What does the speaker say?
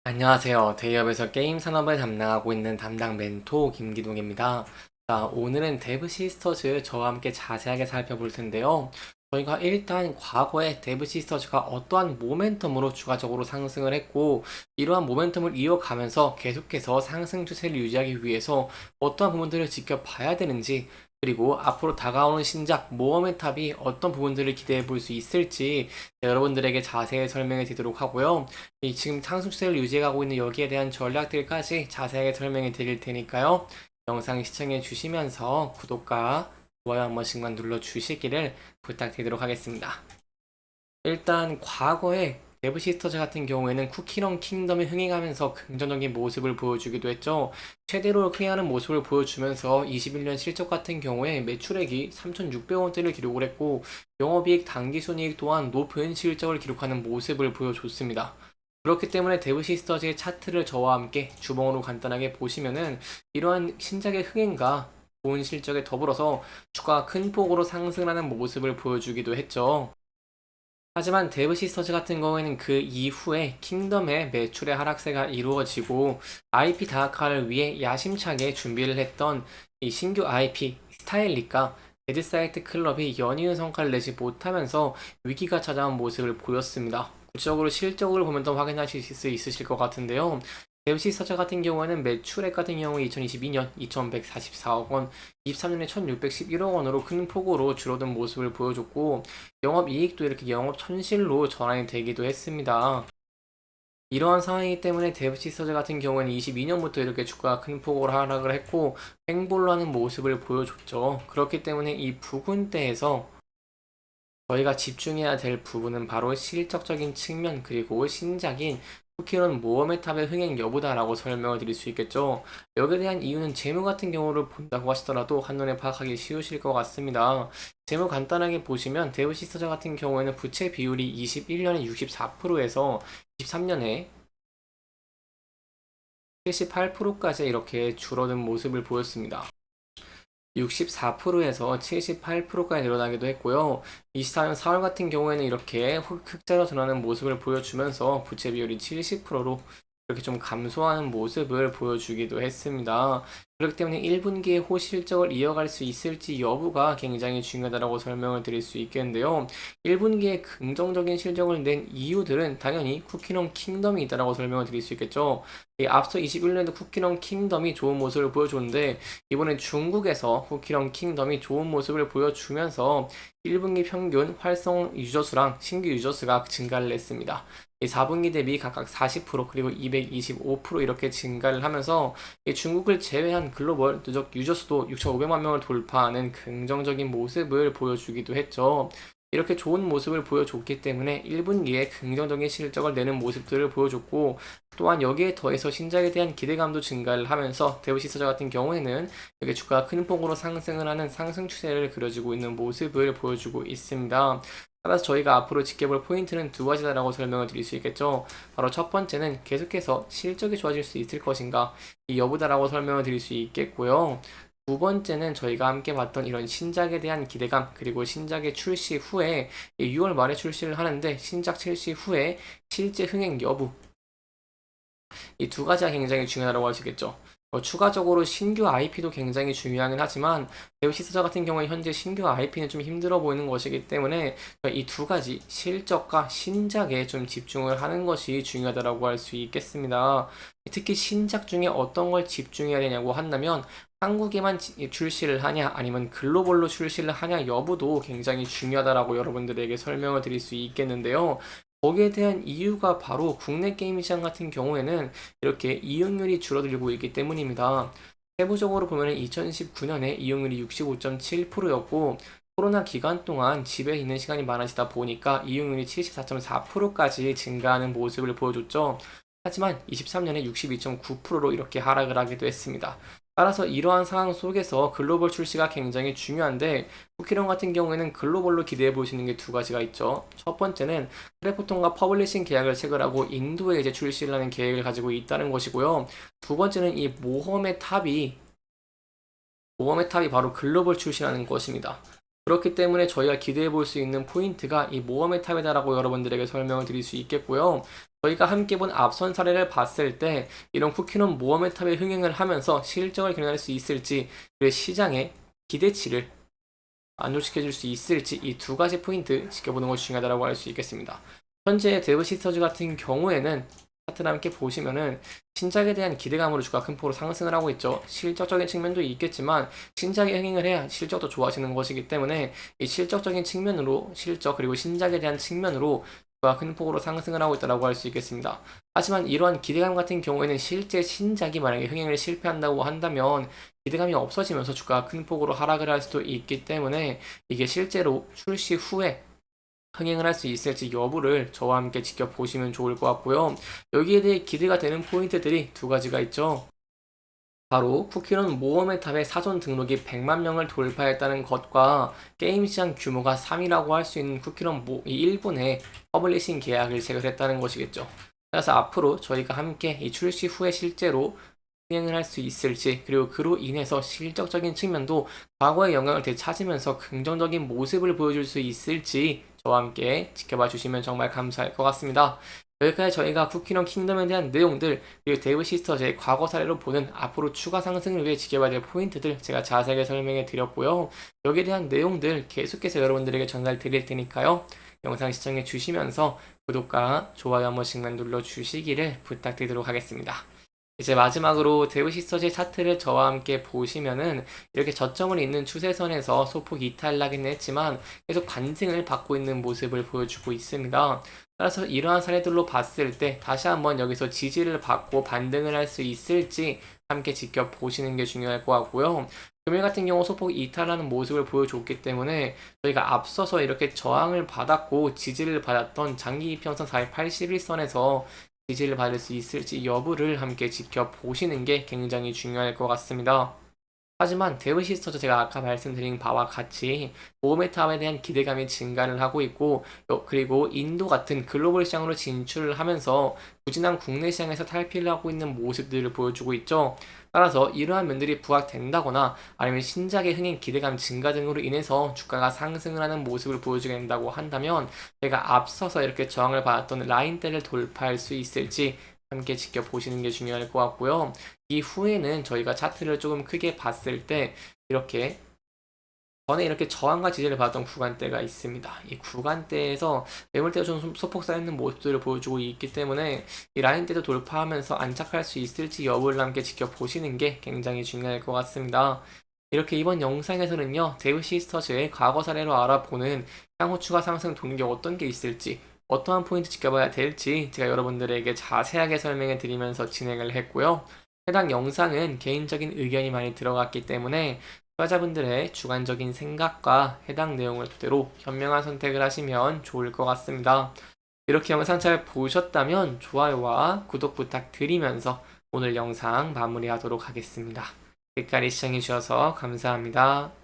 안녕하세요. 대기업에서 게임 산업을 담당하고 있는 담당 멘토 김기동입니다. 자, 오늘은 데브 시스터즈 저와 함께 자세하게 살펴볼 텐데요. 저희가 일단 과거에 데브 시스터즈가 어떠한 모멘텀으로 추가적으로 상승을 했고, 이러한 모멘텀을 이어가면서 계속해서 상승 추세를 유지하기 위해서 어떠한 부분들을 지켜봐야 되는지, 그리고 앞으로 다가오는 신작 모험의 탑이 어떤 부분들을 기대해 볼 수 있을지 여러분들에게 자세히 설명해 드리도록 하고요. 이 지금 상승 추세를 유지해가고 있는 여기에 대한 전략들까지 자세하게 설명해 드릴 테니까요. 영상 시청해 주시면서 구독과 좋아요 한 번씩만 눌러 주시기를 부탁드리도록 하겠습니다. 일단 과거에 데브 시스터즈 같은 경우에는 쿠키런 킹덤이 흥행하면서 긍정적인 모습을 보여주기도 했죠. 최대로 흥행하는 모습을 보여주면서 21년 실적 같은 경우에 매출액이 3,600원대를 기록을 했고 영업이익, 당기순이익 또한 높은 실적을 기록하는 모습을 보여줬습니다. 그렇기 때문에 데브 시스터즈의 차트를 저와 함께 주봉으로 간단하게 보시면은 이러한 신작의 흥행과 좋은 실적에 더불어서 주가가 큰 폭으로 상승하는 모습을 보여주기도 했죠. 하지만 데브 시스터즈 같은 경우에는 그 이후에 킹덤의 매출의 하락세가 이루어지고 IP 다각화를 위해 야심차게 준비를 했던 이 신규 IP 스타일리카 데드사이트 클럽이 연이은 성과를 내지 못하면서 위기가 찾아온 모습을 보였습니다. 구체적으로 실적을 보면 더 확인하실 수 있으실 것 같은데요. 데브시스터즈 같은 경우에는 매출액 같은 경우에 2022년 2,144억 원, 23년에 1,611억 원으로 큰 폭으로 줄어든 모습을 보여줬고 영업이익도 이렇게 영업 손실로 전환이 되기도 했습니다. 이러한 상황이기 때문에 데브시스터즈 같은 경우에는 22년부터 이렇게 주가가 큰 폭으로 하락을 했고 횡보를 하는 모습을 보여줬죠. 그렇기 때문에 이 부근대에서 저희가 집중해야 될 부분은 바로 실적적인 측면 그리고 신작인 쿠키런 모험의 탑의 흥행 여부다라고 설명을 드릴 수 있겠죠. 여기에 대한 이유는 재무 같은 경우를 본다고 하시더라도 한눈에 파악하기 쉬우실 것 같습니다. 재무 간단하게 보시면 데브 시스터즈 같은 경우에는 부채 비율이 21년에 64%에서 23년에 78%까지 이렇게 줄어든 모습을 보였습니다. 64%에서 78%까지 늘어나기도 했고요. 24년 4월 같은 경우에는 이렇게 흑자로 전하는 모습을 보여주면서 부채 비율이 70%로 이렇게 좀 감소하는 모습을 보여주기도 했습니다. 그렇기 때문에 1분기에 호실적을 이어갈 수 있을지 여부가 굉장히 중요하다고 설명을 드릴 수 있겠는데요. 1분기에 긍정적인 실적을 낸 이유들은 당연히 쿠키런 킹덤이 있다고 설명을 드릴 수 있겠죠. 앞서 21년도 쿠키런 킹덤이 좋은 모습을 보여줬는데 이번엔 중국에서 쿠키런 킹덤이 좋은 모습을 보여주면서 1분기 평균 활성 유저 수랑 신규 유저 수가 증가를 했습니다. 4분기 대비 각각 40% 그리고 225% 이렇게 증가를 하면서 중국을 제외한 글로벌 누적 유저 수도 6,500만 명을 돌파하는 긍정적인 모습을 보여주기도 했죠. 이렇게 좋은 모습을 보여줬기 때문에 1분기에 긍정적인 실적을 내는 모습들을 보여줬고 또한 여기에 더해서 신작에 대한 기대감도 증가를 하면서 데브시스터 같은 경우에는 이렇게 주가가 큰 폭으로 상승을 하는 상승 추세를 그려주고 있는 모습을 보여주고 있습니다. 따라서 저희가 앞으로 지켜볼 포인트는 두 가지다라고 설명을 드릴 수 있겠죠. 바로 첫 번째는 계속해서 실적이 좋아질 수 있을 것인가 이 여부다라고 설명을 드릴 수 있겠고요. 두 번째는 저희가 함께 봤던 이런 신작에 대한 기대감 그리고 신작의 출시 후에 6월 말에 출시를 하는데 신작 출시 후에 실제 흥행 여부 이 두 가지가 굉장히 중요하다고 할 수 있겠죠. 추가적으로 신규 IP도 굉장히 중요하긴 하지만 배우 시스터 같은 경우에 현재 신규 IP는 좀 힘들어 보이는 것이기 때문에 이 두 가지 실적과 신작에 좀 집중을 하는 것이 중요하다고 할 수 있겠습니다. 특히 신작 중에 어떤 걸 집중해야 되냐고 한다면 한국에만 출시를 하냐 아니면 글로벌로 출시를 하냐 여부도 굉장히 중요하다라고 여러분들에게 설명을 드릴 수 있겠는데요. 거기에 대한 이유가 바로 국내 게임 시장 같은 경우에는 이렇게 이용률이 줄어들고 있기 때문입니다. 세부적으로 보면 2019년에 이용률이 65.7%였고 코로나 기간 동안 집에 있는 시간이 많아지다 보니까 이용률이 74.4%까지 증가하는 모습을 보여줬죠. 하지만 23년에 62.9%로 이렇게 하락을 하기도 했습니다. 따라서 이러한 상황 속에서 글로벌 출시가 굉장히 중요한데 쿠키런 같은 경우에는 글로벌로 기대해 볼 수 있는 게 두 가지가 있죠. 첫 번째는 크래프톤과 퍼블리싱 계약을 체결하고 인도에 이제 출시를 하는 계획을 가지고 있다는 것이고요. 두 번째는 이 모험의 탑이 바로 글로벌 출시라는 것입니다. 그렇기 때문에 저희가 기대해 볼 수 있는 포인트가 이 모험의 탑이다라고 여러분들에게 설명을 드릴 수 있겠고요. 저희가 함께 본 앞선 사례를 봤을 때 이런 쿠키런 모험의 탑에 흥행을 하면서 실적을 견인할 수 있을지, 그리고 시장의 기대치를 만족시켜줄 수 있을지, 이 두 가지 포인트 지켜보는 것이 중요하다고 할 수 있겠습니다. 현재 데브 시스터즈 같은 경우에는 차트를 함께 보시면은 신작에 대한 기대감으로 주가 큰 폭으로 상승을 하고 있죠. 실적적인 측면도 있겠지만 신작이 흥행을 해야 실적도 좋아지는 것이기 때문에 이 실적적인 측면으로, 실적 그리고 신작에 대한 측면으로 주가가 큰 폭으로 상승을 하고 있다고 할 수 있겠습니다. 하지만 이러한 기대감 같은 경우에는 실제 신작이 만약에 흥행을 실패한다고 한다면 기대감이 없어지면서 주가가 큰 폭으로 하락을 할 수도 있기 때문에 이게 실제로 출시 후에 흥행을 할 수 있을지 여부를 저와 함께 지켜보시면 좋을 것 같고요. 여기에 대해 기대가 되는 포인트들이 두 가지가 있죠. 바로 쿠키런 모험의 탑의 사전 등록이 100만 명을 돌파했다는 것과 게임 시장 규모가 3위라고 할 수 있는 쿠키런 이 일본의 퍼블리싱 계약을 체결했다는 것이겠죠. 그래서 앞으로 저희가 함께 이 출시 후에 실제로 흥행을 할 수 있을지, 그리고 그로 인해서 실적적인 측면도 과거의 영향을 되찾으면서 긍정적인 모습을 보여줄 수 있을지 저와 함께 지켜봐 주시면 정말 감사할 것 같습니다. 여기까지 저희가 쿠키런 킹덤에 대한 내용들, 그리고 데브 시스터즈의 과거 사례로 보는 앞으로 추가 상승을 위해 지켜봐야 될 포인트들 제가 자세하게 설명해 드렸고요. 여기에 대한 내용들 계속해서 여러분들에게 전달 드릴 테니까요. 영상 시청해 주시면서 구독과 좋아요 한 번씩만 눌러 주시기를 부탁드리도록 하겠습니다. 이제 마지막으로 데브 시스터즈의 차트를 저와 함께 보시면은 이렇게 저점을 잇는 추세선에서 소폭 이탈나긴 했지만 계속 반등을 받고 있는 모습을 보여주고 있습니다. 따라서 이러한 사례들로 봤을 때 다시 한번 여기서 지지를 받고 반등을 할 수 있을지 함께 지켜보시는 게 중요할 것 같고요. 금일 같은 경우 소폭 이탈하는 모습을 보여줬기 때문에 저희가 앞서서 이렇게 저항을 받았고 지지를 받았던 장기 이평선 481선에서 지지를 받을 수 있을지 여부를 함께 지켜보시는 게 굉장히 중요할 것 같습니다. 하지만 데브 시스터즈 제가 아까 말씀드린 바와 같이 모메탑에 대한 기대감이 증가를 하고 있고, 그리고 인도 같은 글로벌 시장으로 진출을 하면서 부진한 국내 시장에서 탈피를 하고 있는 모습들을 보여주고 있죠. 따라서 이러한 면들이 부각된다거나 아니면 신작의 흥행 기대감 증가 등으로 인해서 주가가 상승을 하는 모습을 보여주게 된다고 한다면 제가 앞서서 이렇게 저항을 받았던 라인대를 돌파할 수 있을지 함께 지켜보시는 게 중요할 것 같고요. 이후에는 저희가 차트를 조금 크게 봤을 때 이렇게 전에 이렇게 저항과 지지를 받았던 구간대가 있습니다. 이 구간대에서 매물대가 좀 소폭 쌓여있는 모습들을 보여주고 있기 때문에 이 라인대도 돌파하면서 안착할 수 있을지 여부를 함께 지켜보시는 게 굉장히 중요할 것 같습니다. 이렇게 이번 영상에서는요, 데브 시스터즈의 과거 사례로 알아보는 향후 추가 상승 동력이 어떤 게 있을지, 어떠한 포인트 지켜봐야 될지 제가 여러분들에게 자세하게 설명해 드리면서 진행을 했고요. 해당 영상은 개인적인 의견이 많이 들어갔기 때문에 투자자분들의 주관적인 생각과 해당 내용을 토대로 현명한 선택을 하시면 좋을 것 같습니다. 이렇게 영상 잘 보셨다면 좋아요와 구독 부탁드리면서 오늘 영상 마무리하도록 하겠습니다. 끝까지 시청해주셔서 감사합니다.